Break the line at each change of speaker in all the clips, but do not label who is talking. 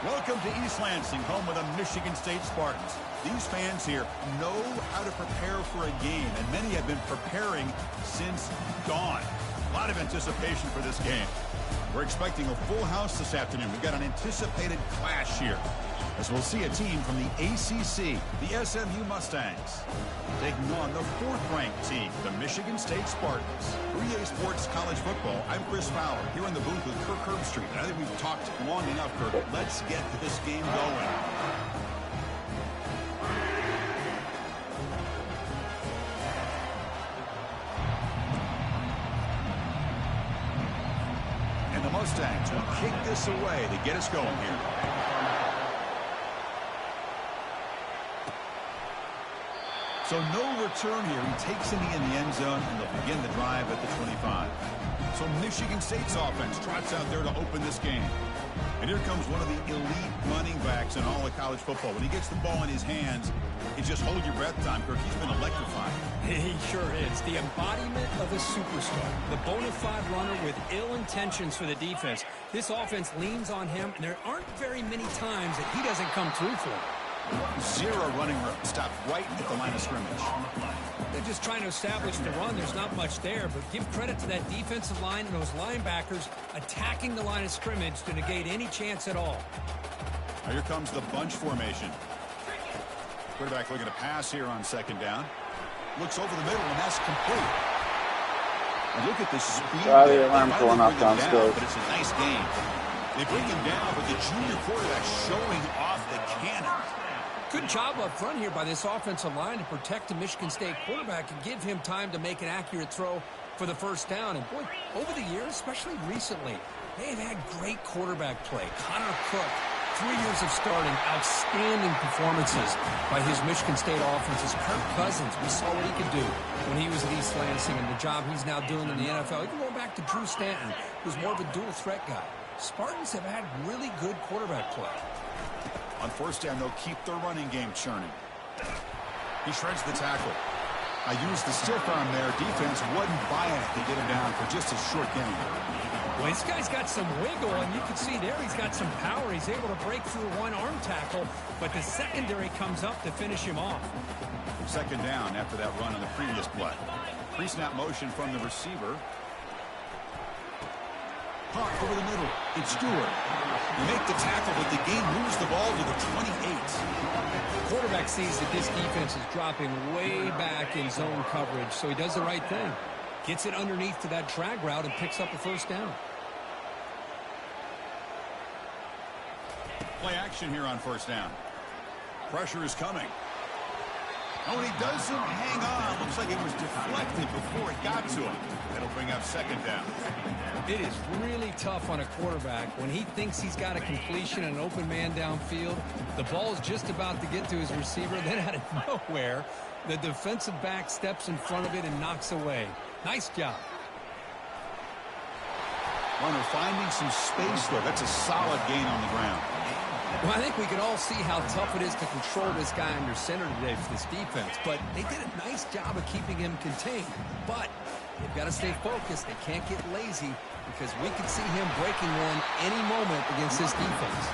Welcome to East Lansing, home of the Michigan State Spartans. These fans here know how to prepare for a game, and many have been preparing since dawn. A lot of anticipation for this game. We're expecting a full house this afternoon. We've got an anticipated clash here, as we'll see a team from the ACC, the SMU Mustangs, taking on the fourth-ranked team, the Michigan State Spartans. For EA Sports College Football, I'm Chris Fowler, here in the booth with Kirk Herbstreit. And I think we've talked long enough, Kirk. Let's get this game going. And the Mustangs will kick this away to get us going here. So no return here. He takes it in the end zone, and they'll begin the drive at the 25. So Michigan State's offense trots out there to open this game. And here comes one of the elite running backs in all of college football. When he gets the ball in his hands, it's just hold your breath time, Kirk. He's been electrifying.
He sure is. The embodiment of a superstar. The bona fide runner with ill intentions for the defense. This offense leans on him, and there aren't very many times that he doesn't come through for him.
Zero running room. Stopped right at the line of scrimmage.
They're just trying to establish the run. There's not much there, but give credit to that defensive line and those linebackers attacking the line of scrimmage to negate any chance at all.
Now here comes the bunch formation. Quarterback looking to pass here on second down. Looks over the middle, and that's complete. And look at the speed.
The alarm's going off downstairs.
But it's a nice game. They bring him down, but the junior quarterback showing off the cannon.
Good job up front here by this offensive line to protect the Michigan State quarterback and give him time to make an accurate throw for the first down. And, boy, over the years, especially recently, they've had great quarterback play. Connor Cook, 3 years of starting, outstanding performances by his Michigan State offenses. Kirk Cousins, we saw what he could do when he was at East Lansing and the job he's now doing in the NFL. Even going back to Drew Stanton, who's more of a dual-threat guy. Spartans have had really good quarterback play.
On first down, they'll keep their running game churning. He shreds the tackle. I used the stiff arm there. Defense wasn't buying it to get him down for just a short game.
Well, this guy's got some wiggle, and you can see there he's got some power. He's able to break through one arm tackle, but the secondary comes up to finish him off.
Second down after that run on the previous play. Pre-snap motion from the receiver. Punt over the middle. It's Stewart. You make the tackle, but the game moves the ball to the 28.
The quarterback sees that this defense is dropping way back in zone coverage, so he does the right thing. Gets it underneath to that drag route and picks up a first down.
Play action here on first down. Pressure is coming. Oh, and he doesn't hang on. Looks like it was deflected before it got to him. That'll bring up second down.
It is really tough on a quarterback when he thinks he's got a completion and an open man downfield. The ball is just about to get to his receiver. Then out of nowhere, the defensive back steps in front of it and knocks away. Nice job.
Runner finding some space, though. That's a solid gain on the ground.
Well, I think we can all see how tough it is to control this guy under center today for this defense. But they did a nice job of keeping him contained. But they've got to stay focused. They can't get lazy because we could see him breaking one any moment against this defense.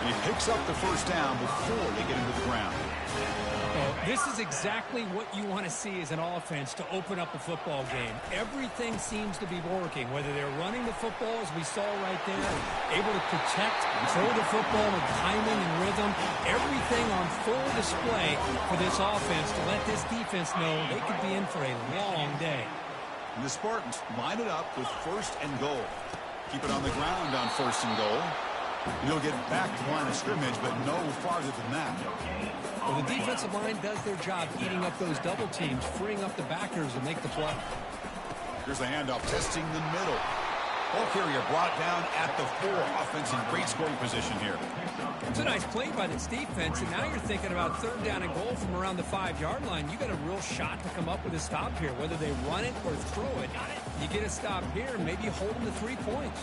And he picks up the first down before they get him to the ground.
Well, this is exactly what you want to see as an offense to open up a football game. Everything seems to be working, whether they're running the football, as we saw right there, able to protect and throw the football with timing and rhythm, everything on full display for this offense to let this defense know they could be in for a long day.
And the Spartans line it up with first and goal. Keep it on the ground on first and goal. You'll get back to the line of scrimmage, but no farther than that.
Well, the defensive line does their job eating up those double teams, freeing up the backers to make the play.
Here's the handoff, testing the middle. Ball carrier brought down at the 4. Offense in great scoring position here.
It's a nice play by this defense, and now you're thinking about third down and goal from around the 5-yard line. You got a real shot to come up with a stop here, whether they run it or throw it. You get a stop here, maybe hold them to 3 points.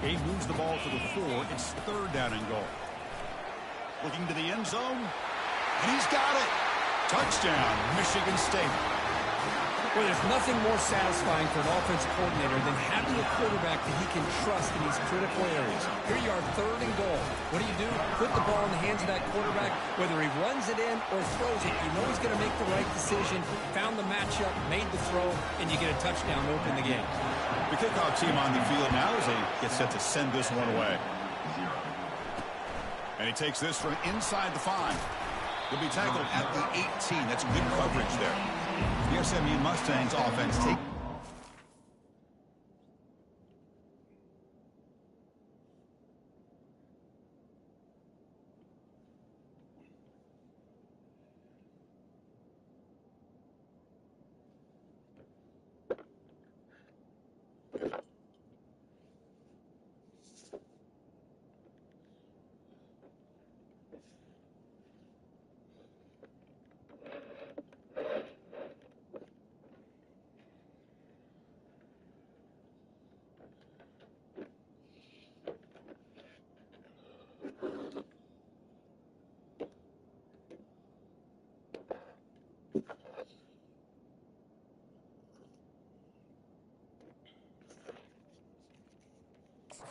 He moves the ball to the 4. It's third down and goal. Looking to the end zone, and he's got it. Touchdown, Michigan State.
Well, there's nothing more satisfying for an offensive coordinator than having a quarterback that he can trust in these critical areas. Here you are, 3rd and goal. What do? Put the ball in the hands of that quarterback. Whether he runs it in or throws it, you know he's going to make the right decision. Found the matchup, made the throw, and you get a touchdown to open the game.
The kickoff team on the field now as they get set to send this one away. And he takes this from inside the 5. He'll be tackled at the 18. That's good coverage there. The SMU Mustangs offense take.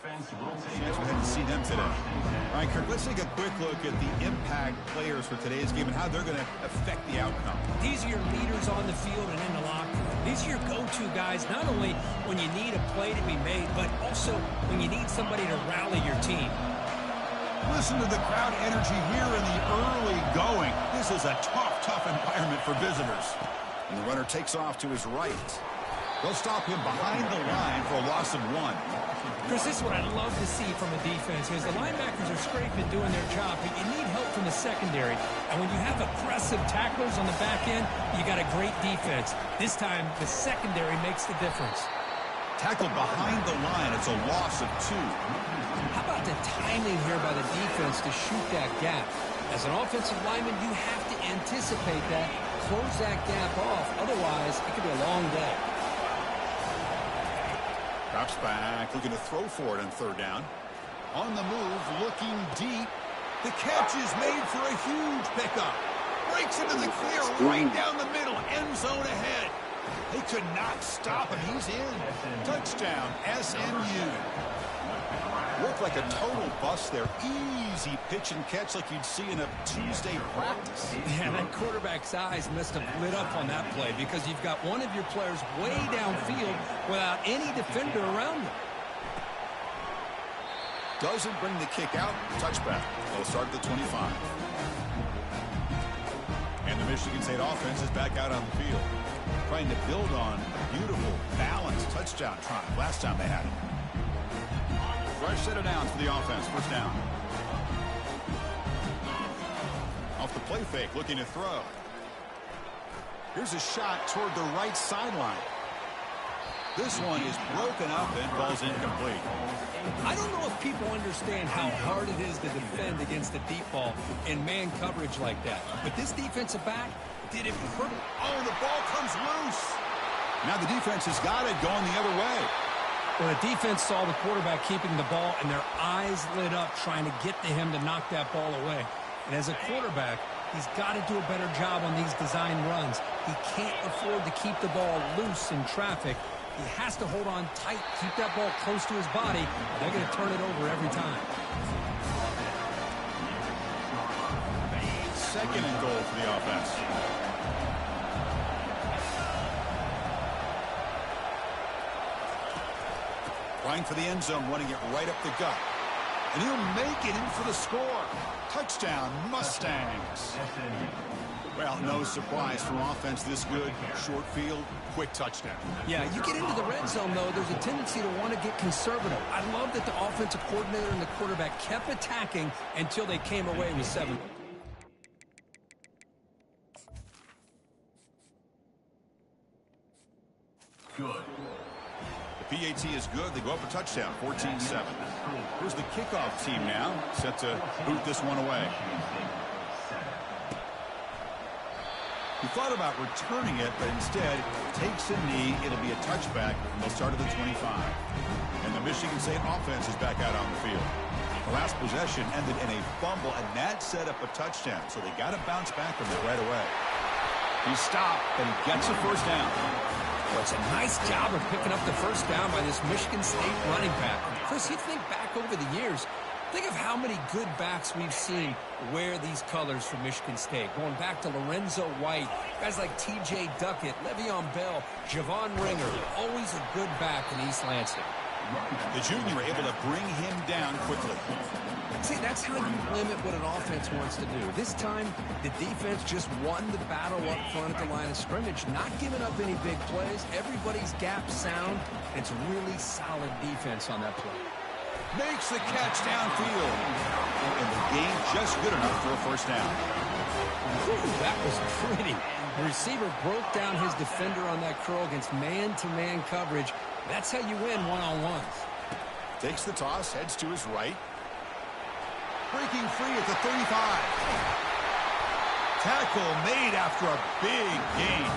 Chance we hadn't seen them today. All right, Kirk, let's take a quick look at the impact players for today's game and how they're going to affect the outcome.
These are your leaders on the field and in the locker room. These are your go-to guys, not only when you need a play to be made, but also when you need somebody to rally your team.
Listen to the crowd energy here in the early going. This is a tough environment for visitors. And the runner takes off to his right. They'll stop him behind the line for a loss of 1.
Chris, this is what I love to see from a defense is the linebackers are scraping, doing their job, but you need help from the secondary. And when you have aggressive tacklers on the back end, you got a great defense. This time, the secondary makes the difference.
Tackled behind the line. It's a loss of 2.
How about the timing here by the defense to shoot that gap? As an offensive lineman, you have to anticipate that, close that gap off. Otherwise, it could be a long day.
Drops back, looking to throw for it on 3rd down. On the move, looking deep. The catch is made for a huge pickup. Breaks into the clear right down the middle. End zone ahead. They could not stop him. He's in. Touchdown, SMU. Looked like a total bust there. Easy pitch and catch like you'd see in a Tuesday practice.
Yeah, that quarterback's eyes must have lit up on that play because you've got one of your players way downfield without any defender around him.
Doesn't bring the kick out. Touchback. They'll start at the 25. And the Michigan State offense is back out on the field. Trying to build on a beautiful, balanced touchdown drive last time they had it. Fresh set of downs for the offense. 1st down. Off the play fake, looking to throw. Here's a shot toward the right sideline. This one is broken up and falls incomplete.
I don't know if people understand how hard it is to defend against a deep ball in man coverage like that. But this defensive back did it perfect.
Oh, the ball comes loose. Now the defense has got it going the other way.
Well, the defense saw the quarterback keeping the ball, and their eyes lit up trying to get to him to knock that ball away. And as a quarterback, he's got to do a better job on these design runs. He can't afford to keep the ball loose in traffic. He has to hold on tight, keep that ball close to his body. They're going to turn it over every time.
2nd and goal for the offense. Trying for the end zone, running it right up the gut. And he'll make it in for the score. Touchdown, Mustangs. Well, no surprise from offense this good. Short field, quick touchdown.
Yeah, you get into the red zone, though, there's a tendency to want to get conservative. I love that the offensive coordinator and the quarterback kept attacking until they came away with 7.
Good. The PAT is good. They go up a touchdown, 14-7. Here's the kickoff team now, set to boot this one away. He thought about returning it, but instead takes a knee. It'll be a touchback, and they'll start at the 25. And the Michigan State offense is back out on the field. The last possession ended in a fumble, and that set up a touchdown. So they got to bounce back from it right away. He stopped, and he gets a 1st down.
it's a nice job of picking up the first down by this Michigan State running back. Chris, you think back over the years, think of how many good backs we've seen wear these colors for Michigan State. Going back to Lorenzo White, guys like T.J. Duckett, Le'Veon Bell, Javon Ringer, always a good back in East Lansing.
The junior able to bring him down quickly.
See, that's how you limit what an offense wants to do. This time, the defense just won the battle up front at the line of scrimmage, not giving up any big plays. Everybody's gap sound. It's really solid defense on that play.
Makes the catch downfield. And the game just good enough for a first down.
Whew, that was pretty. The receiver broke down his defender on that curl against man-to-man coverage. That's how you win one-on-ones.
Takes the toss, heads to his right. Breaking free at the 35. Tackle made after a big gain.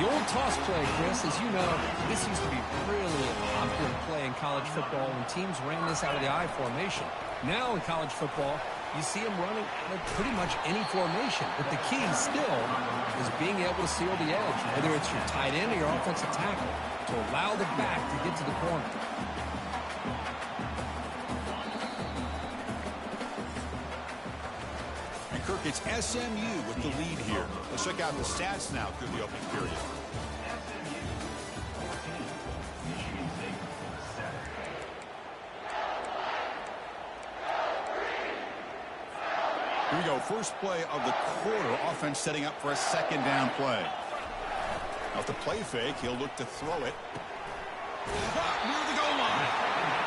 The old toss play, Chris, as you know, this used to be really a popular play in college football when teams ran this out of the I formation. Now in college football, you see them running out of pretty much any formation. But the key still is being able to seal the edge, whether it's your tight end or your offensive tackle, to allow the back to get to the corner.
And Kirk, it's SMU with the lead here. Let's check out the stats now through the opening period. Here we go. First play of the quarter. Offense setting up for a second down play. Now, with the play fake, he'll look to throw it. Near the goal line.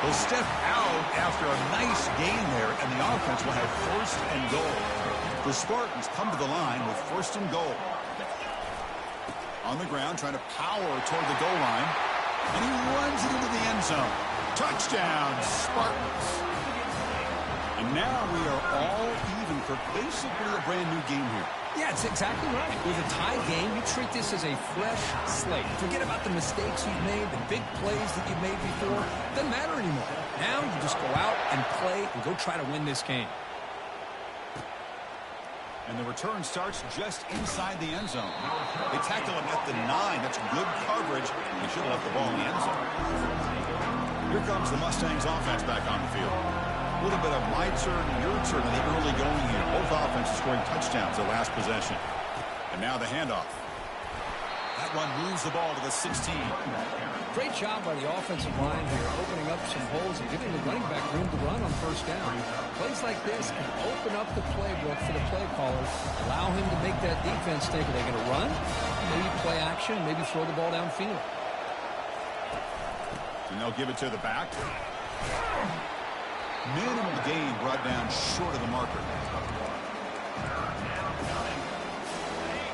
He'll step out after a nice gain there, and the offense will have first and goal. The Spartans come to the line with first and goal. On the ground, trying to power toward the goal line. And he runs it into the end zone. Touchdown, Spartans. And now we are all even for basically a brand new game here.
Yeah, it's exactly right. With a tie game, you treat this as a fresh slate. Forget about the mistakes you've made, the big plays that you've made before. Doesn't matter anymore. Now you just go out and play and go try to win this game.
And the return starts just inside the end zone. They tackle him at the 9. That's good coverage. They should have left the ball in the end zone. Here comes the Mustangs offense back on the field. A little bit of my turn, your turn in the early going here. Both offenses scoring touchdowns their last possession. And now the handoff. That one moves the ball to the 16.
Great job by the offensive line here, opening up some holes and giving the running back room to run on first down. Plays like this can open up the playbook for the play caller, allow him to make that defense think, are they going to run? Maybe play action, maybe throw the ball downfield.
And they'll give it to the back. Minimum gain brought down short of the marker.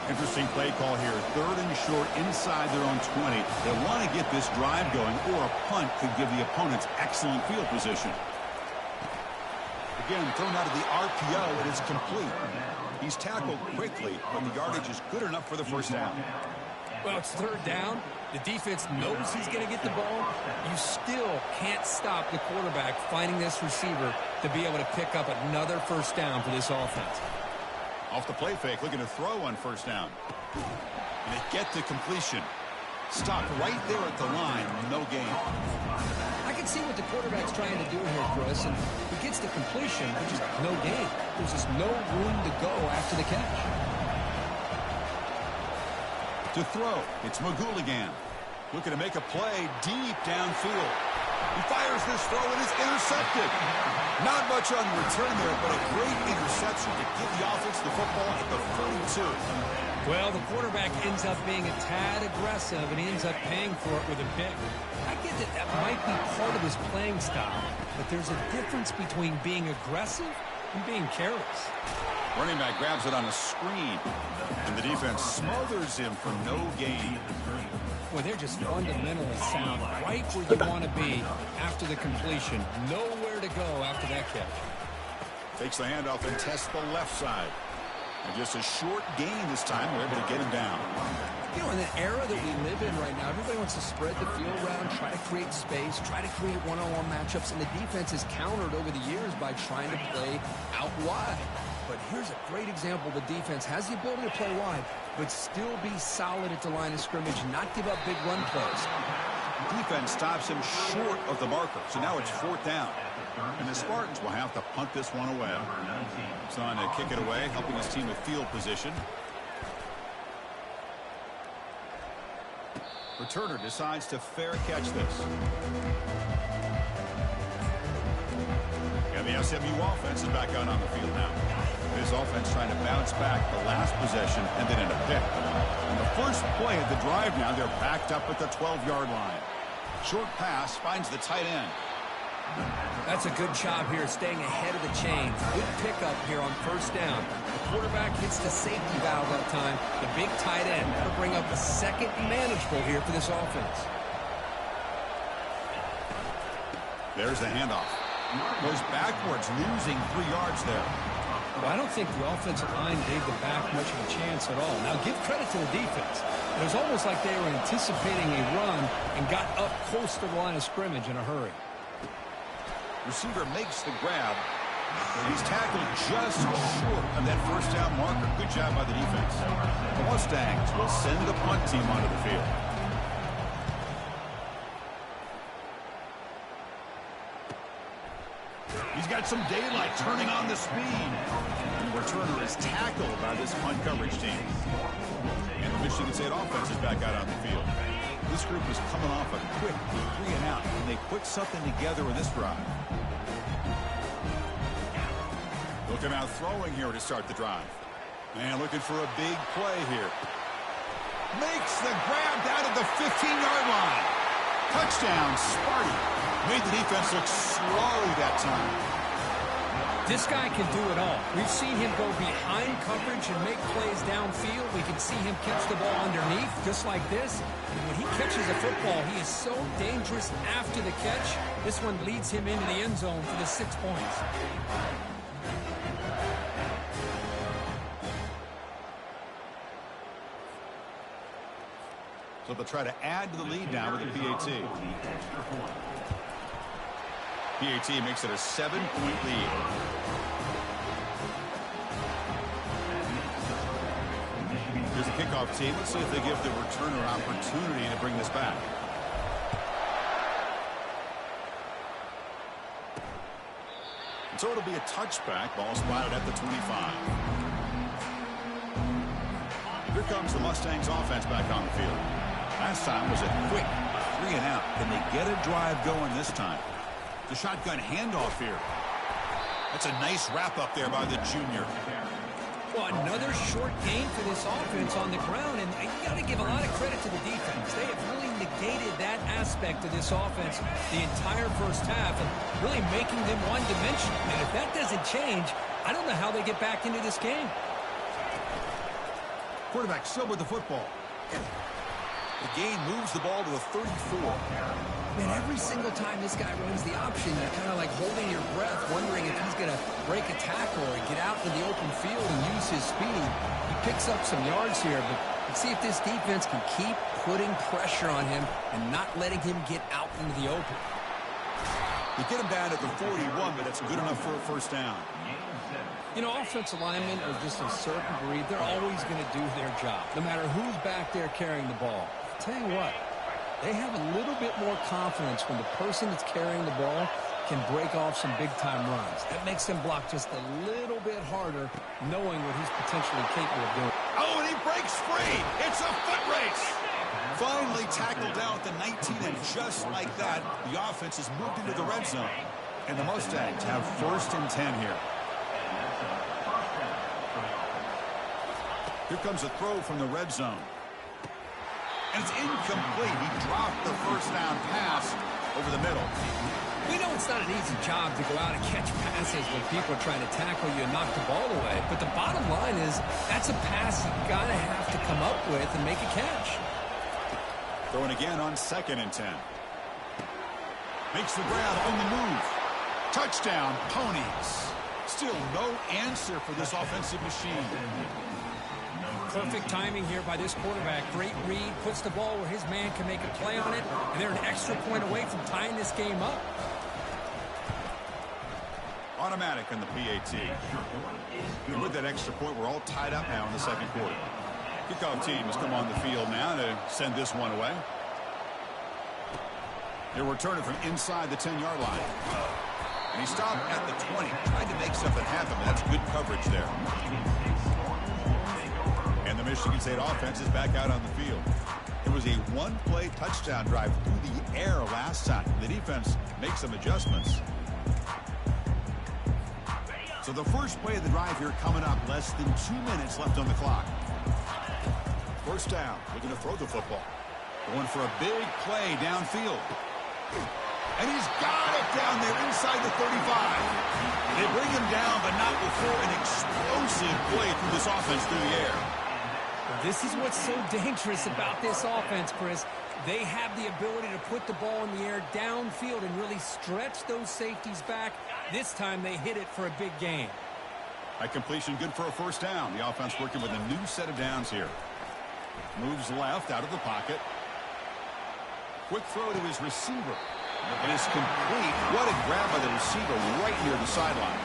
Interesting play call here. Third and short inside their own 20. They want to get this drive going, or a punt could give the opponents excellent field position. Again, thrown out of the RPO, and it's complete. He's tackled quickly, but the yardage is good enough for the first down.
Well, it's third down. The defense knows he's going to get the ball. You still can't stop the quarterback finding this receiver to be able to pick up another first down for this offense.
Off the play fake, looking to throw on first down. And they get to completion. Stopped right there at the line, no gain.
I can see what the quarterback's trying to do here, Chris, and he gets to completion, but just no gain. There's just no room to go after the catch.
To throw, it's Magouligan. Looking to make a play deep downfield. He fires this throw and is intercepted. Not much on return there, but a great interception to give the offense the football at the 42.
Well, the quarterback ends up being a tad aggressive, and he ends up paying for it with a pick. I get that that might be part of his playing style, but there's a difference between being aggressive and being careless.
Running back grabs it on a screen, and the defense smothers him for no gain.
Well, they're just fundamentally sound, right where you want to be after the completion. Nowhere to go after that catch.
Takes the handoff and tests the left side. And just a short gain this time. They're able to get him down.
You know, in the era that we live in right now, everybody wants to spread the field around, try to create space, try to create one-on-one matchups, and the defense is countered over the years by trying to play out wide. but here's a great example. The defense has the ability to play wide, but still be solid at the line of scrimmage, not give up big run plays.
Defense stops him short of the marker, so now it's 4th down. And the Spartans will have to punt this one away. He's on to kick it away, helping his team with field position. Returner decides to fair catch this. And the SMU offense is back out on the field now. This offense trying to bounce back. The last possession ended in a pick. And the first play of the drive now, they're backed up at the 12-yard line. Short pass finds the tight end.
That's a good job here, staying ahead of the chains. Good pickup here on 1st down. The quarterback hits the safety valve that time. The big tight end to bring up a second manageable here for this offense.
There's the handoff. Goes backwards, losing 3 yards there.
Well, I don't think the offensive line gave the back much of a chance at all. Now, give credit to the defense. It was almost like they were anticipating a run and got up close to the line of scrimmage in a hurry.
Receiver makes the grab. He's tackled just short of that 1st down marker. Good job by the defense. The Mustangs will send the punt team onto the field. He's got some daylight, turning on the speed. And the returner is tackled by this punt coverage team. And the Michigan State offense is back out on the field. This group is coming off a quick 3 and out, and they put something together in this drive. Looking out throwing here to start the drive. And looking for a big play here. Makes the grab down at the 15-yard line. Touchdown, Sparty. Made the defense look slow that time.
This guy can do it all. We've seen him go behind coverage and make plays downfield. We can see him catch the ball underneath, just like this. And when he catches a football, he is so dangerous after the catch. This one leads him into the end zone for the 6 points.
So they'll try to add to the lead now with the PAT. PAT makes it a 7-point lead. Here's the kickoff team. Let's see if they give the returner an opportunity to bring this back. And so it'll be a touchback. Ball spotted at the 25. Here comes the Mustangs offense back on the field. Last time was a quick 3 and out. Can they get a drive going this time? The shotgun handoff here. That's a nice wrap up there by the junior.
Well, another short gain for this offense on the ground, and you got to give a lot of credit to the defense. They have really negated that aspect of this offense the entire first half and really making them one-dimensional. And if that doesn't change, I don't know how they get back into this game.
Quarterback still with the football. The gain moves the ball to the 34.
Man, every single time this guy runs the option, you're kind of like holding your breath, wondering if he's going to break a tackle or get out in the open field and use his speed. He picks up some yards here, but let's see if this defense can keep putting pressure on him and not letting him get out into the open.
They get him down at the 41, but that's good enough for a 1st down.
You know, offensive linemen are just a certain breed. They're always going to do their job, no matter who's back there carrying the ball. I'll tell you what, they have a little bit more confidence when the person that's carrying the ball can break off some big-time runs. That makes them block just a little bit harder, knowing what he's potentially capable of doing.
Oh, and he breaks free. It's a foot race. Finally tackled down at the 19, and just like that, the offense has moved into the red zone. And the Mustangs have 1st and 10 here. Here comes a throw from the red zone. And it's incomplete. He dropped the 1st down pass over the middle.
We know it's not an easy job to go out and catch passes when people are trying to tackle you and knock the ball away. But the bottom line is that's a pass you got to have to come up with and make a catch.
Throwing again on 2nd and 10. Makes the grab on the move. Touchdown, Ponies. Still no answer for this offensive machine.
Perfect timing here by this quarterback. Great read, puts the ball where his man can make a play on it, and they're an extra point away from tying this game up.
automatic on the PAT. And with that extra point, we're all tied up now in the second quarter. Kickoff team has come on the field now to send this one away. They're returning from inside the 10-yard line. And he stopped at the 20, tried to make something happen. That's good coverage there. And the Michigan State offense is back out on the field. It was a one-play touchdown drive through the air last time. The defense makes some adjustments. So the first play of the drive here coming up, less than 2 minutes left on the clock. First down, looking to throw the football. Going for a big play downfield. And he's got it down there inside the 35. They bring him down, but not before an explosive play through this offense through the air.
This is what's so dangerous about this offense, Chris. They have the ability to put the ball in the air downfield and really stretch those safeties back. This time they hit it for a big gain.
That completion good for a first down. The offense working with a new set of downs here. Moves left out of the pocket. Quick throw to his receiver. And it's complete. What a grab by the receiver right near the sideline.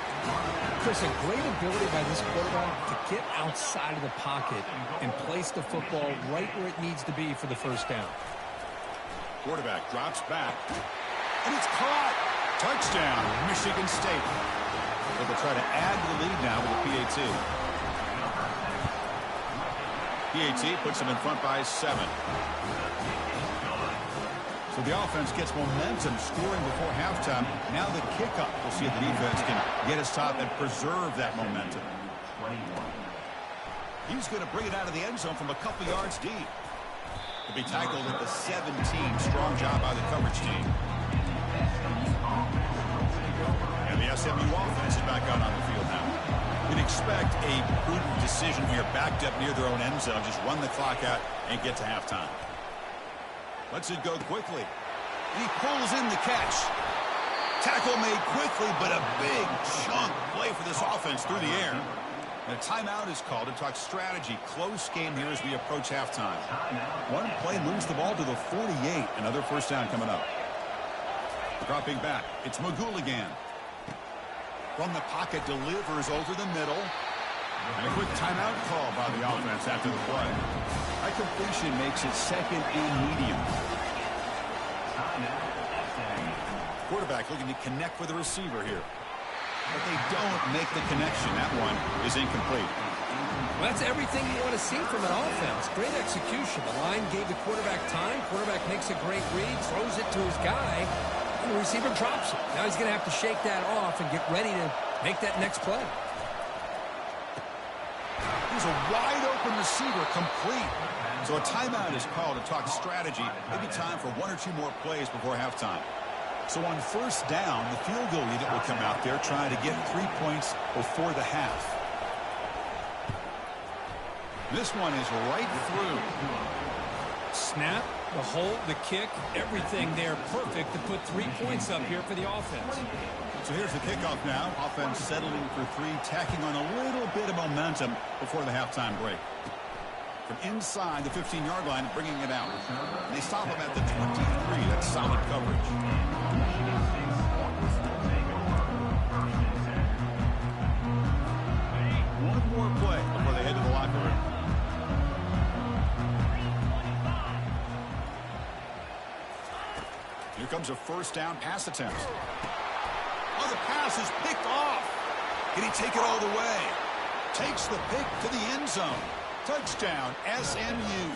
Chris, a great ability by this quarterback to get outside of the pocket and place the football right where it needs to be for the first down.
Quarterback drops back. And it's caught. Touchdown, Michigan State. So they'll try to add to the lead now with the PAT. PAT puts them in front by 7. So the offense gets momentum scoring before halftime. Now the kickoff. We'll see if the defense can get his top and preserve that momentum. He's going to bring it out of the end zone from a couple yards deep. To be tackled at the 17. Strong job by the coverage team. And the SMU offense is back out on the field now. You'd expect a prudent decision here, backed up near their own end zone. Just run the clock out and get to halftime. Lets it go quickly. He pulls in the catch. Tackle made quickly, but a big chunk play for this offense through the air. And a timeout is called to talk strategy. Close game here as we approach halftime. One play moves the ball to the 48. Another first down coming up. Dropping back. It's Magouligan. From the pocket, delivers over the middle. And a quick timeout call by the offense after the play. That completion makes it second and medium. Quarterback looking to connect with the receiver here. But they don't make the connection. That one is incomplete.
Well, that's everything you want to see from an offense. Great execution. The line gave the quarterback time. Quarterback makes a great read, throws it to his guy, and the receiver drops it. Now he's going to have to shake that off and get ready to make that next play.
He's a wide-open receiver, complete. So a timeout is called to talk strategy. Maybe time for 1 or 2 more plays before halftime. So on first down, the field goal unit will come out there trying to get 3 points before the half. This one is right through.
Snap, the hold, the kick, everything there perfect to put 3 points up here for the offense.
So here's the kickoff now. Offense settling for 3, tacking on a little bit of momentum before the halftime break. From inside the 15-yard line, bringing it out. And they stop him at the 23. That's solid coverage. One more play before they head to the locker room. Here comes a first down pass attempt. Oh, the pass is picked off. Can he take it all the way? Takes the pick to the end zone. Touchdown, SMU.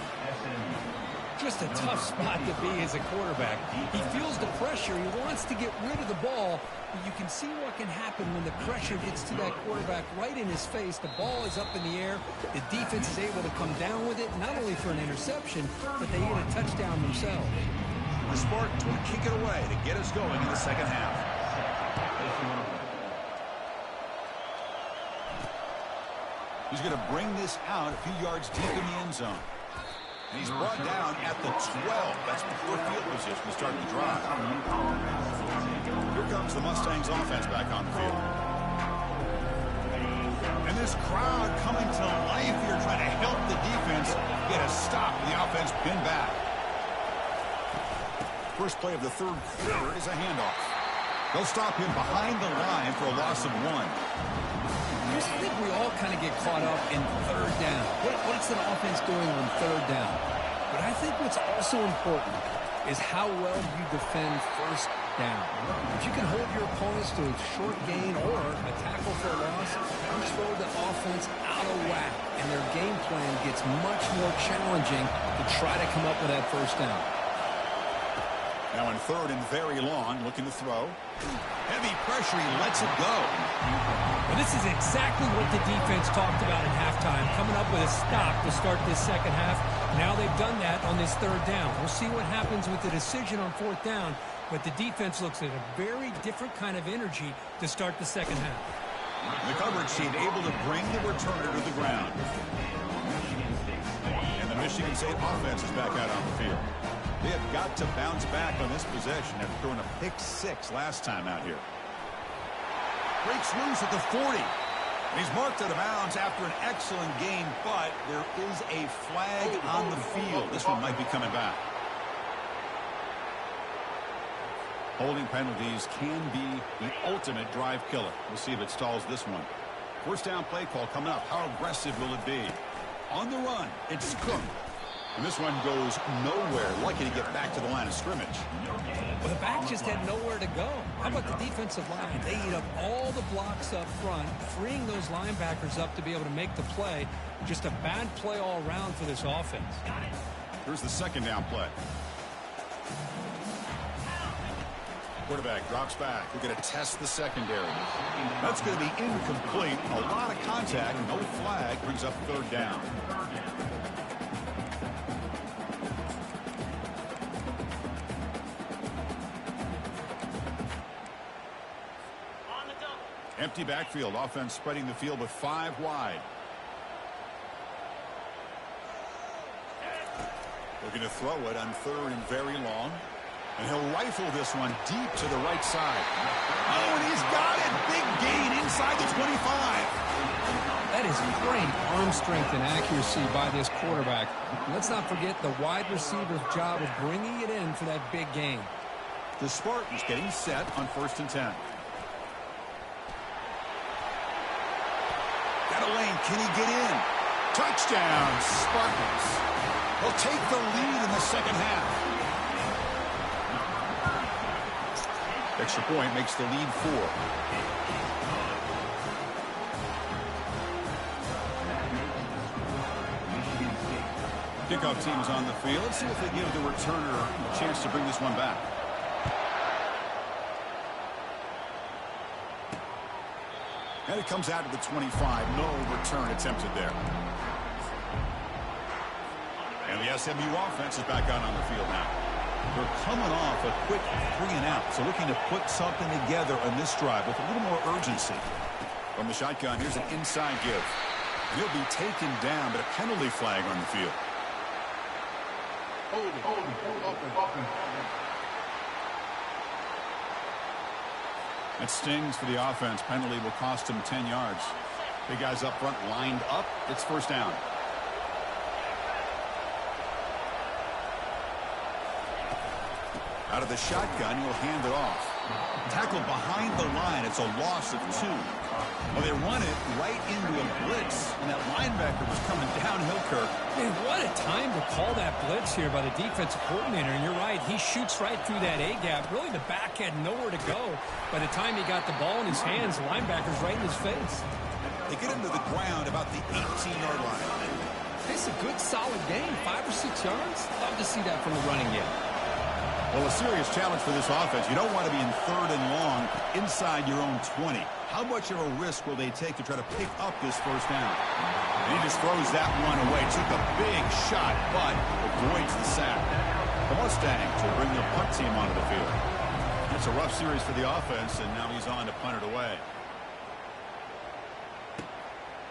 Just a tough spot to be as a quarterback. He feels the pressure. He wants to get rid of the ball. But you can see what can happen when the pressure gets to that quarterback right in his face. The ball is up in the air. The defense is able to come down with it, not only for an interception, but they get a touchdown themselves.
The Spartans will kick it away to get us going in the second half. He's going to bring this out a few yards deep in the end zone. And he's brought down at the 12. That's before field position to start the drive. Here comes the Mustangs offense back on the field. And this crowd coming to life here trying to help the defense get a stop. The offense pinned back. First play of the third quarter is a handoff. They'll stop him behind the line for a loss of 1.
I think we all kind of get caught up in third down. What's an offense doing on third down? But I think what's also important is how well you defend first down. If you can hold your opponents to a short gain or a tackle for a loss, you throw the offense out of whack, and their game plan gets much more challenging to try to come up with that first down.
Now in third and very long, looking to throw. Heavy pressure, he lets it go.
Well, this is exactly what the defense talked about at halftime, coming up with a stop to start this second half. Now they've done that on this third down. We'll see what happens with the decision on fourth down, but the defense looks at a very different kind of energy to start the second half.
The coverage team able to bring the returner to the ground. And the Michigan State offense is back out on the field. They have got to bounce back on this possession after throwing a pick-6 last time out here. Breaks loose at the 40. And he's marked out of bounds after an excellent game, but there is a flag on the field. This one might be coming back. Holding penalties can be the ultimate drive killer. We'll see if it stalls this one. First down play call coming up. How aggressive will it be? On the run, it's Cook. And this one goes nowhere. Lucky to get back to the line of scrimmage.
Well, the back just had nowhere to go. How about the defensive line? They eat up all the blocks up front, freeing those linebackers up to be able to make the play. Just a bad play all around for this offense.
Here's the second down play. Quarterback drops back. We're going to test the secondary. That's going to be incomplete. A lot of contact. No flag. Brings up third down. Empty backfield. Offense spreading the field with 5 wide. Looking to throw it on third and very long. And he'll rifle this one deep to the right side. Oh, and he's got it. Big gain inside the 25.
That is great arm strength and accuracy by this quarterback. Let's not forget the wide receiver's job of bringing it in for that big gain.
The Spartans getting set on 1st and 10. Got a lane. Can he get in? Touchdown, Spartans. They'll take the lead in the second half. Extra point makes the lead 4. Kickoff team is on the field. Let's see if they give the returner a chance to bring this one back. And it comes out to the 25. No return attempted there. And the SMU offense is back out on the field now. They're coming off a quick 3 and out, so looking to put something together on this drive with a little more urgency. From the shotgun, here's an inside give. And he'll be taken down, but a penalty flag on the field. That stings for the offense. Penalty will cost him 10 yards. Big guys up front lined up. It's first down. Out of the shotgun, he'll hand it off. Tackled behind the line. It's a loss of 2. Well, they run it right into a blitz, and that linebacker was coming downhill, Kirk.
Man, what a time to call that blitz here by the defensive coordinator. And you're right, he shoots right through that A-gap. Really, the back had nowhere to go. By the time he got the ball in his hands, the linebacker's right in his face.
They get him to the ground about the 18-yard line.
It's a good, solid game. 5 or 6 yards. Love to see that from the running game.
Well, a serious challenge for this offense. You don't want to be in third and long inside your own 20. How much of a risk will they take to try to pick up this first down? And he just throws that one away. Took a big shot, but avoids the sack. The Mustangs will bring their punt team onto the field. It's a rough series for the offense, and now he's on to punt it away.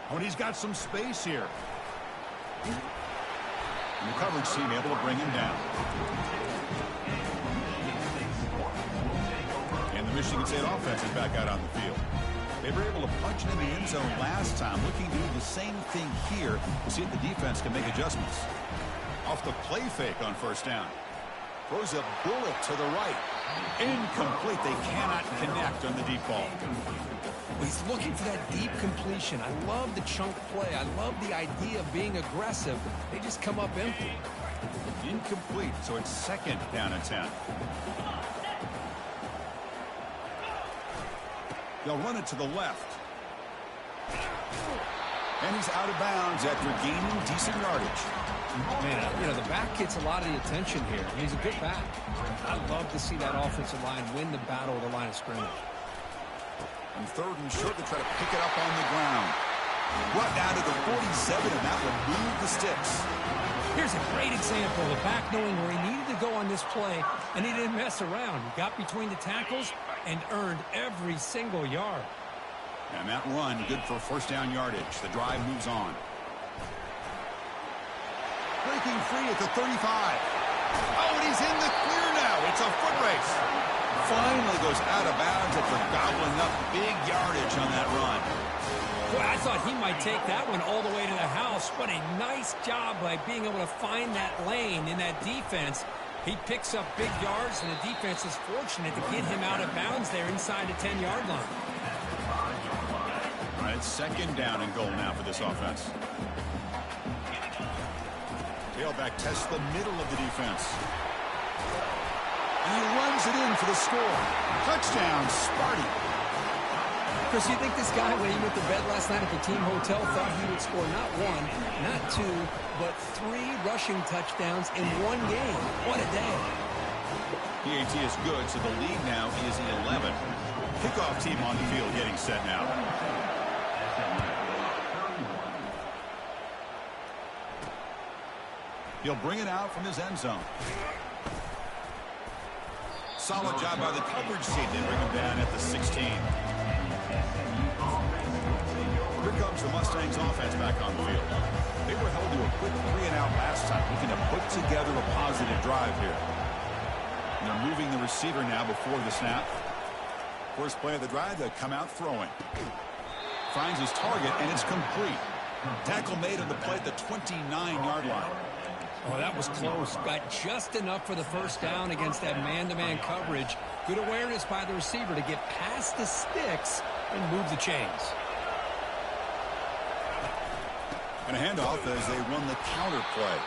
Oh, and he's got some space here. And the coverage team able to bring him down. And the Michigan State offense is back out on the field. They were able to punch it in the end zone last time. Looking to do the same thing here to see if the defense can make adjustments. Off the play fake on first down. Throws a bullet to the right. Incomplete. They cannot connect on the deep ball.
He's looking for that deep completion. I love the chunk play. I love the idea of being aggressive. They just come up empty.
Incomplete, so it's second down and 10. They'll run it to the left. And he's out of bounds after gaining decent yardage.
Man, you know, the back gets a lot of the attention here. He's a good back. I love to see that offensive line win the battle of the line of scrimmage.
And third and short, they try to pick it up on the ground. Brought down to the 47, and that will move the sticks.
Here's a great example of the back knowing where he needed to go on this play, and he didn't mess around. He got between the tackles and earned every single yard.
And that run, good for first down yardage. The drive moves on. Breaking free at the 35. Oh, and he's in the clear now. It's a foot race. Finally goes out of bounds after gobbling up big yardage on that run.
Boy, I thought he might take that one all the way to the house. What a nice job by being able to find that lane in that defense. He picks up big yards, and the defense is fortunate to get him out of bounds there inside the 10-yard line.
All right, second down and goal now for this offense. Tailback tests the middle of the defense. And he runs it in for the score. Touchdown, Sparty.
Chris, you think this guy, when he went to bed last night at the team hotel, thought he would score not one, not two, but 3 rushing touchdowns in one game? What a day.
PAT is good, so the lead now is 11. Kickoff team on the field getting set now. He'll bring it out from his end zone. Solid job by the coverage team. They bring him down at the 16. Here comes the Mustangs offense back on the field. They were held to a quick 3-and-out last time, looking to put together a positive drive here. And they're moving the receiver now before the snap. First play of the drive, they come out throwing. Finds his target, and it's complete. Tackle made on the play at the 29-yard line.
Oh, that was close. Got just enough for the first down against that man-to-man coverage. Good awareness by the receiver to get past the sticks and move the chains.
And a handoff as they run the counter play.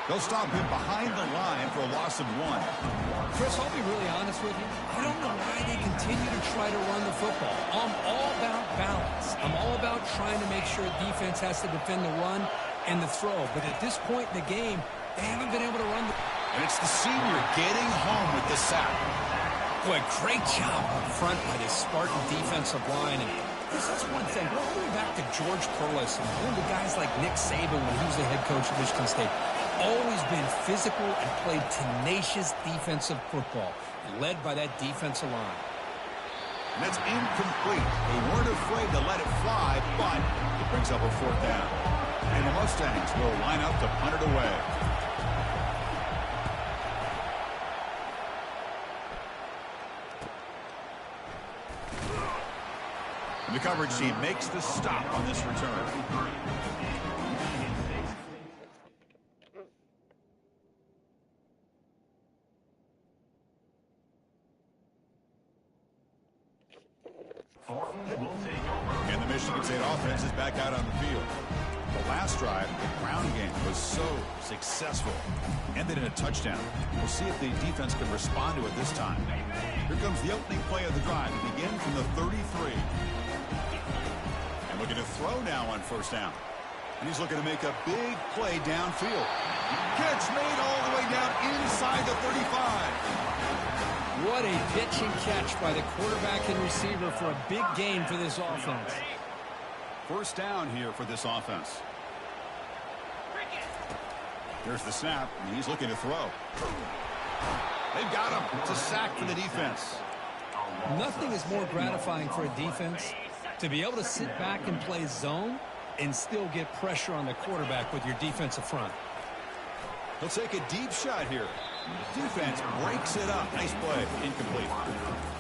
They'll stop him behind the line for a loss of 1.
Chris, I'll be really honest with you. I don't know why they continue to try to run the football. I'm all about balance. I'm all about trying to make sure defense has to defend the run and the throw. But at this point in the game, they haven't been able to run.
And it's the senior getting home with the sack.
Boy, great job up front by this Spartan defensive line. And this is one thing. We're all the way back to George Perlis and one of the guys like Nick Saban when he was the head coach of Michigan State. Always been physical and played tenacious defensive football, led by that defensive line.
And that's incomplete. They weren't afraid to let it fly, but it brings up a fourth down. And the Mustangs will line up to punt it away. And the coverage team makes the stop on this return. And the Michigan State offense is back out on the field. The last drive, the ground game, was so successful. Ended in a touchdown. We'll see if the defense can respond to it this time. Here comes the opening play of the drive. It begins from the 33. And looking to throw now on first down. And he's looking to make a big play downfield. Catch made all the way down inside the 35.
What a pitch and catch by the quarterback and receiver for a big gain for this offense.
First down here for this offense. Here's the snap, and he's looking to throw. They've got him. It's a sack for the defense.
Nothing is more gratifying for a defense to be able to sit back and play zone and still get pressure on the quarterback with your defensive front.
He'll take a deep shot here. Defense breaks it up. Nice play. Incomplete.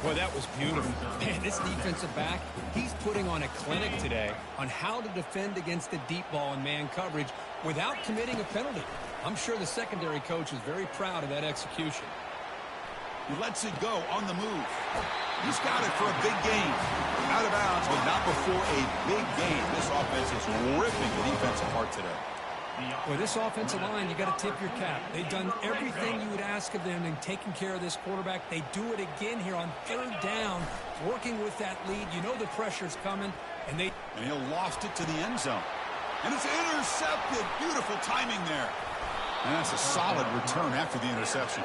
Boy, that was beautiful. Man, this defensive back, he's putting on a clinic today on how to defend against the deep ball and man coverage without committing a penalty. I'm sure the secondary coach is very proud of that execution.
He lets it go on the move. He's got it for a big gain. Out of bounds, but not before a big gain. This offense is ripping the defense apart today.
With this offensive line, you got to tip your cap. They've done everything you would ask of them in taking care of this quarterback. They do it again here on third down, working with that lead. You know the pressure's coming, and
he'll loft it to the end zone. And it's intercepted. Beautiful timing there. And that's a solid return after the interception.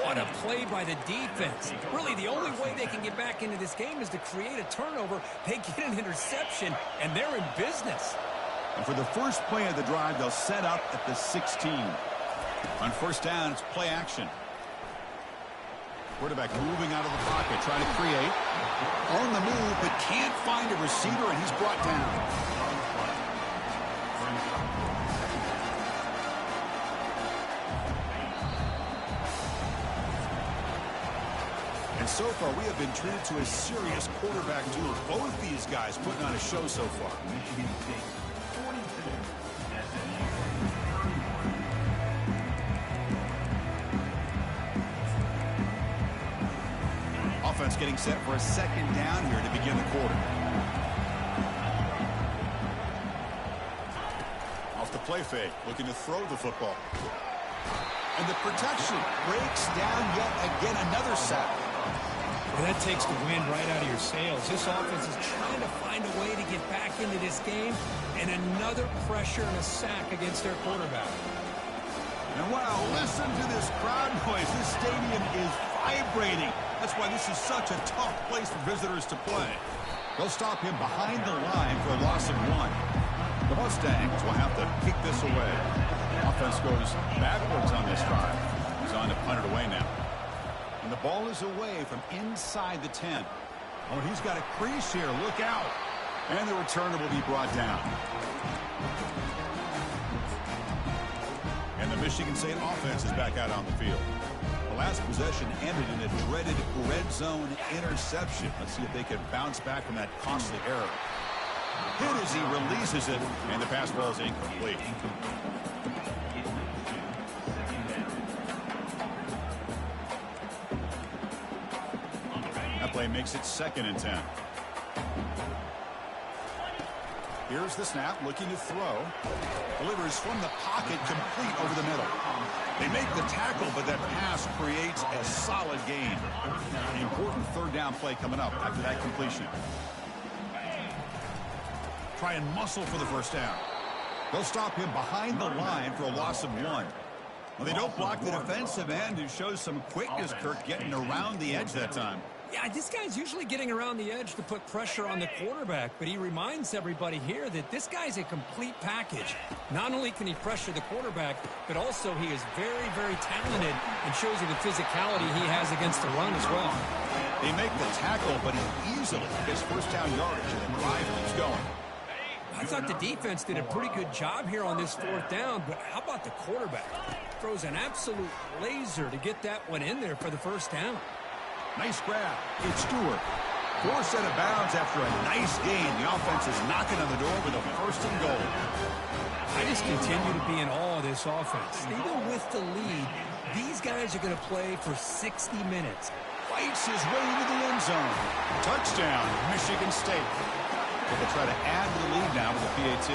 What a play by the defense. Really, the only way they can get back into this game is to create a turnover. They get an interception, and they're in business.
And for the first play of the drive, they'll set up at the 16. On first down, it's play action. Quarterback moving out of the pocket, trying to create. On the move, but can't find a receiver, and he's brought down. And so far, we have been treated to a serious quarterback duel. Both these guys putting on a show so far. Offense getting set for a second down here to begin the quarter. Off the play fake, looking to throw the football. And the protection breaks down yet again, another sack.
Well, that takes the wind right out of your sails. This offense is trying to find a way to get back into this game, and another pressure and a sack against their quarterback.
And wow, listen to this crowd noise. This stadium is vibrating. That's why this is such a tough place for visitors to play. They'll stop him behind the line for a loss of 1. The Mustangs will have to kick this away. Offense goes backwards on this drive. He's on to punt it away now. And the ball is away from inside the 10. Oh, he's got a crease here. Look out. And the returner will be brought down. And the Michigan State offense is back out on the field. The last possession ended in a dreaded red zone interception. Let's see if they can bounce back from that costly error. Hit as he releases it, and the pass ball is incomplete. That play makes it 2nd and 10. Here's the snap, looking to throw. Delivers from the pocket, complete over the middle. They make the tackle, but that pass creates a solid gain. An important third down play coming up after that completion. Try and muscle for the first down. They'll stop him behind the line for a loss of 1. Well, they don't block the defensive end, who shows some quickness, Kirk, getting around the edge that time.
Yeah, this guy's usually getting around the edge to put pressure on the quarterback, but he reminds everybody here that this guy's a complete package. Not only can he pressure the quarterback, but also he is very, very talented and shows you the physicality he has against the run as well.
They make the tackle, but he easily gets first down yardage, and the drive keeps going.
I thought the defense did a pretty good job here on this 4th down, but how about the quarterback? Throws an absolute laser to get that one in there for the first down.
Nice grab. It's Stewart. 4th set of bounds after a nice gain. The offense is knocking on the door with a 1st and goal.
I just continue to be in awe of this offense. Even with the lead, these guys are going to play for 60 minutes.
Fights his way into the end zone. Touchdown, Michigan State. They'll try to add to the lead now with a PAT.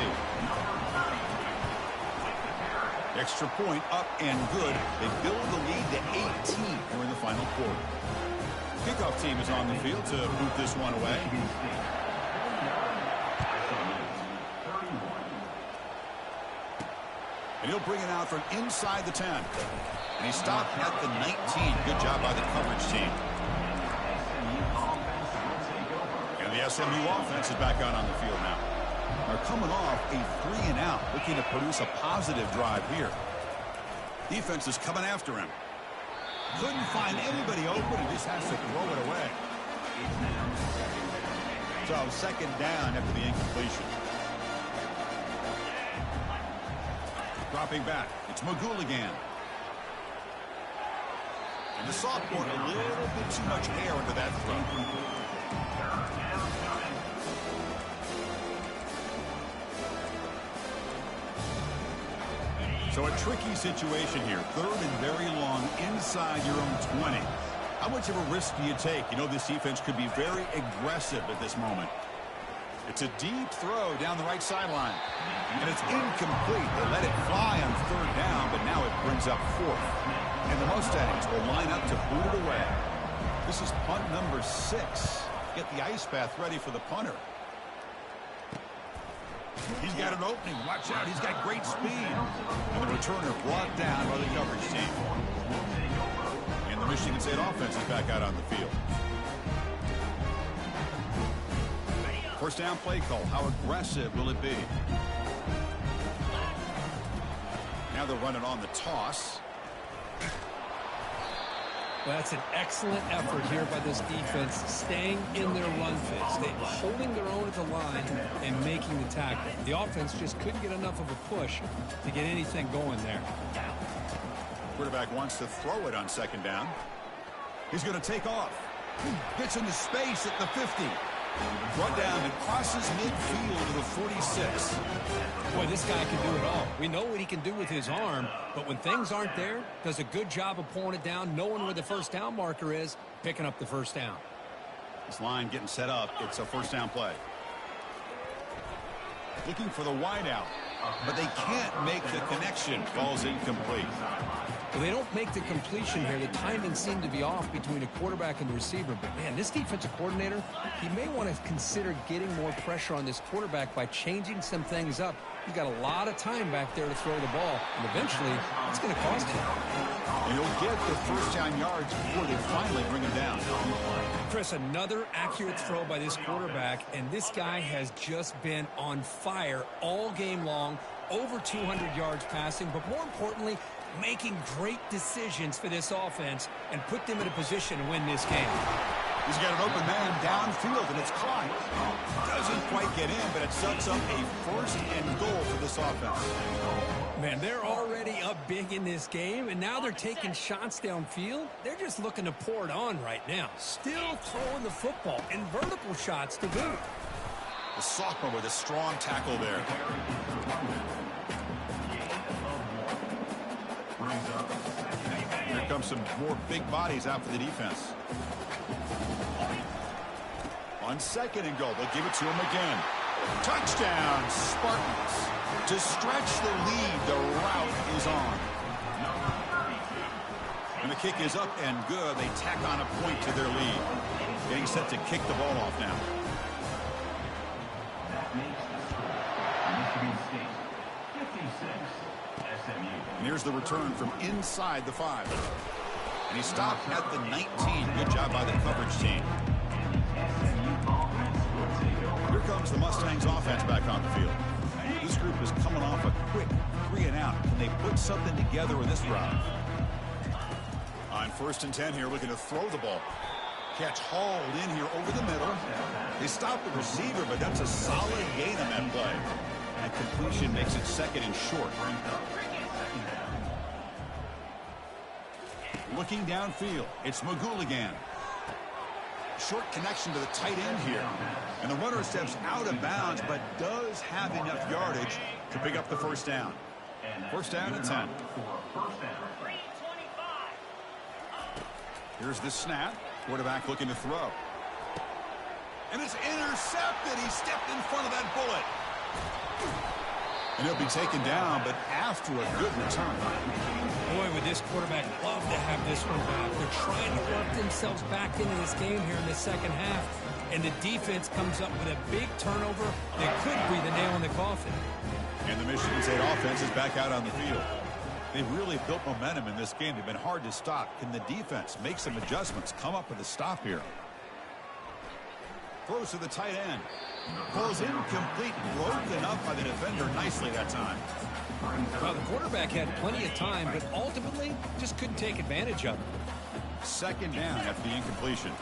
Extra point up and good. They build the lead to 18 here in the final quarter. Kickoff team is on the field to boot this one away. And he'll bring it out from inside the 10. And he stopped at the 19. Good job by the coverage team. And the SMU offense is back out on the field now. They're coming off a 3-and-out, looking to produce a positive drive here. Defense is coming after him. Couldn't find anybody open and just has to throw it away. So 2nd down after the incompletion. Dropping back. It's Magouligan. And the sophomore, a little bit too much air under that throw. So a tricky situation here. 3rd and very long inside your own 20. How much of a risk do you take? You know, this defense could be very aggressive at this moment. It's a deep throw down the right sideline. And it's incomplete. They let it fly on 3rd down, but now it brings up 4th. And the Mustangs will line up to boot it away. This is punt number 6. Get the ice bath ready for the punter. He's got an opening. Watch out. He's got great speed. And the returner brought down by the coverage team. And the Michigan State offense is back out on the field. First down play call. How aggressive will it be? Now they're running on the toss.
Well, that's an excellent effort here by this defense, staying in their run phase, holding their own at the line and making the tackle. The offense just couldn't get enough of a push to get anything going there.
Quarterback wants to throw it on 2nd down. He's going to take off. Gets into space at the 50. Brought down and crosses midfield to the 46.
Boy, this guy can do it all. We know what he can do with his arm, but when things aren't there, does a good job of pulling it down, knowing where the first down marker is, picking up the first down.
This line getting set up. It's a first down play. Looking for the wideout, but they can't make the connection. Ball's incomplete.
Well, they don't make the completion here. The timing seemed to be off between a quarterback and the receiver. But, man, this defensive coordinator, he may want to consider getting more pressure on this quarterback by changing some things up. He's got a lot of time back there to throw the ball, and eventually it's going to cost him.
And he'll get the first down yards before they finally bring him down.
Chris, another accurate throw by this quarterback, and this guy has just been on fire all game long, over 200 yards passing, but more importantly, making great decisions for this offense and put them in a position to win this game.
He's got an open man downfield, and it's caught. Doesn't quite get in, but it sets up a first and goal for this offense.
Man, they're already up big in this game, and now they're taking shots downfield. They're just looking to pour it on right now. Still throwing the football, and vertical shots to boot.
The sophomore with a strong tackle there. Here comes some more big bodies out for the defense. On 2nd and goal, they'll give it to him again. Touchdown, Spartans. To stretch the lead, the route is on. And the kick is up and good. They tack on a point to their lead. Getting set to kick the ball off now. And here's the return from inside the 5. And he stopped at the 19. Good job by the coverage team. Here comes the Mustangs offense back on the field. This group is coming off a quick 3 and out. Can they put something together with this drive? On 1st and 10 here, looking to throw the ball. Catch hauled in here over the middle. They stop the receiver, but that's a solid gain on that play. And completion makes it 2nd and short. Looking downfield, it's Magouligan. Short connection to the tight end here. And the runner steps out of bounds, but does have enough yardage to pick up the first down. First down and 10. Here's the snap. Quarterback looking to throw. And it's intercepted. He stepped in front of that bullet. And he'll be taken down, but after a good return.
Boy, would this quarterback love to have this one back. They're trying to work themselves back into this game here in the second half. And the defense comes up with a big turnover that could be the nail in the coffin.
And the Michigan State offense is back out on the field. They've really built momentum in this game. They've been hard to stop. Can the defense make some adjustments, come up with a stop here? Throws to the tight end. Falls incomplete, broken up by the defender nicely that time.
Well, the quarterback had plenty of time, but ultimately just couldn't take advantage of it.
2nd down after the incompletion.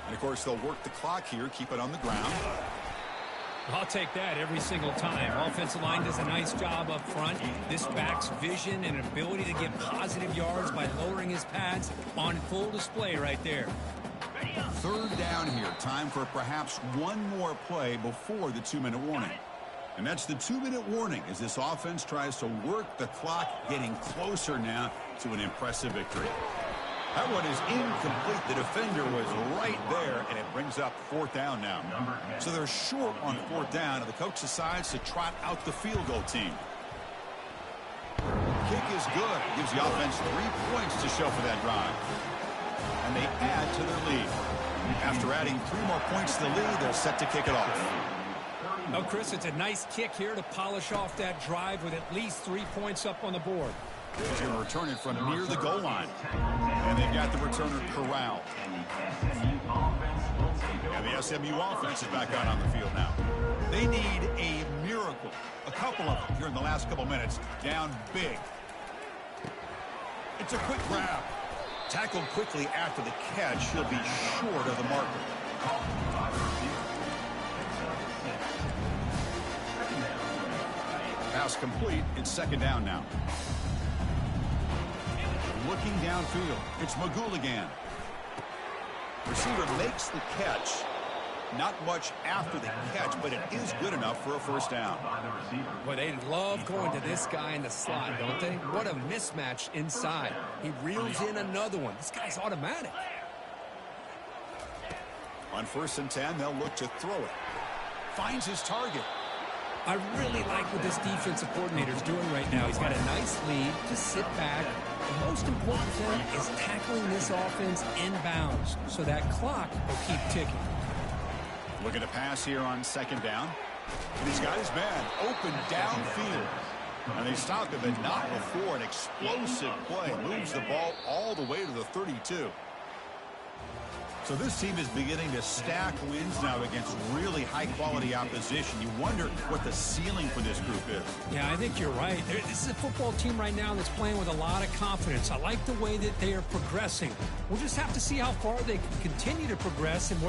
And, of course, they'll work the clock here, keep it on the ground.
I'll take that every single time. Offensive line does a nice job up front. This back's vision and ability to get positive yards by lowering his pads on full display right there. 3rd down here. Time for perhaps one more play before the 2-minute warning.
And that's the 2-minute warning as this offense tries to work the clock, getting closer now to an impressive victory. That one is incomplete. The defender was right there, and it brings up 4th down now. So they're short on 4th down, and the coach decides to trot out the field goal team. Kick is good. Gives the offense 3 points to show for that drive. And they add to their lead. After adding 3 more points to the lead, they're set to kick it off.
Well, Chris, it's a nice kick here to polish off that drive with at least 3 points up on the board.
He's going to return it from near the goal line. And they've got the returner corralled. And the SMU offense is back out on the field now. They need a miracle. A couple of them here in the last couple minutes. Down big. It's a quick grab. Tackled quickly after the catch. He'll be short of the marker. Pass complete. It's 2nd down now. Looking downfield. It's Magouligan. Receiver makes the catch. Not much after the catch, but it is good enough for a 1st down.
Well, they love going to this guy in the slot, don't they? What a mismatch inside. He reels in another one. This guy's automatic.
On 1st and 10, they'll look to throw it. Finds his target.
I really like what this defensive coordinator is doing right now. He's got a nice lead. Just sit back. The most important thing is tackling this offense inbounds so that clock will keep ticking.
Looking to pass here on 2nd down. And he's got his man open downfield. And they stop him, but not before an explosive play. Moves the ball all the way to the 32. So this team is beginning to stack wins now against really high-quality opposition. You wonder what the ceiling for this group is.
Yeah, I think you're right. This is a football team right now that's playing with a lot of confidence. I like the way that they are progressing. We'll just have to see how far they can continue to progress and where